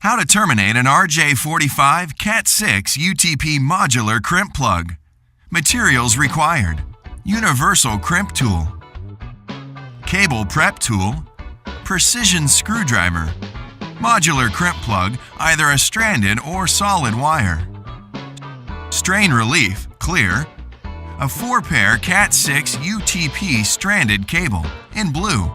How to terminate an RJ45 Cat6 UTP modular crimp plug. Materials required: universal crimp tool, cable prep tool, precision screwdriver, modular crimp plug, either a stranded or solid wire, strain relief, clear, a 4-pair Cat6 UTP stranded cable in blue.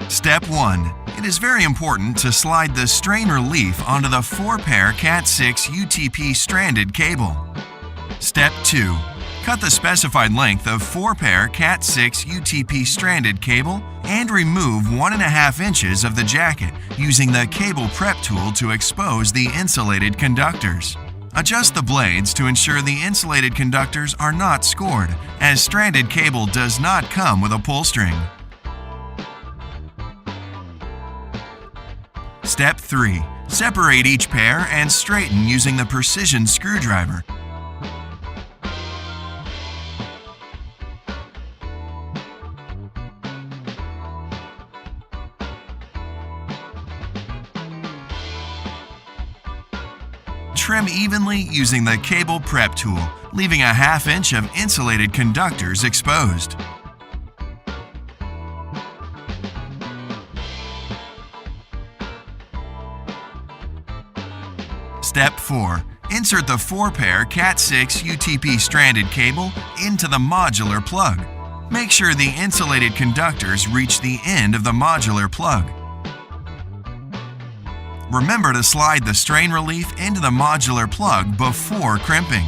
Step 1. It is very important to slide the strain relief onto the 4-pair Cat6 UTP stranded cable. Step 2. Cut the specified length of 4-pair Cat6 UTP stranded cable and remove 1.5 inches of the jacket using the cable prep tool to expose the insulated conductors. Adjust the blades to ensure the insulated conductors are not scored, as stranded cable does not come with a pull string. Step 3. Separate each pair and straighten using the precision screwdriver. Trim evenly using the cable prep tool, leaving 1/2 inch of insulated conductors exposed. Step 4. Insert the 4-pair Cat6 UTP stranded cable into the modular plug. Make sure the insulated conductors reach the end of the modular plug. Remember to slide the strain relief into the modular plug before crimping.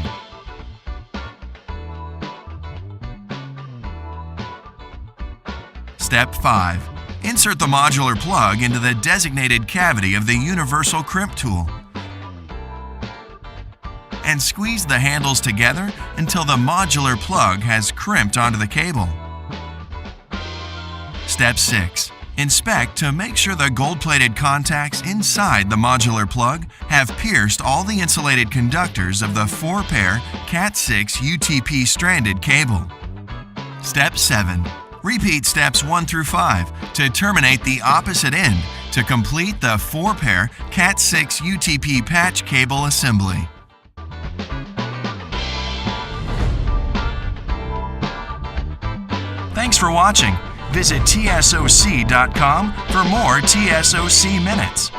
Step 5. Insert the modular plug into the designated cavity of the universal crimp tool and squeeze the handles together until the modular plug has crimped onto the cable. Step 6. Inspect to make sure the gold-plated contacts inside the modular plug have pierced all the insulated conductors of the 4-pair Cat6 UTP stranded cable. Step 7. Repeat steps 1 through 5 to terminate the opposite end to complete the 4-pair Cat6 UTP patch cable assembly. Thanks for watching. Visit TSOC.com for more TSOC Minutes.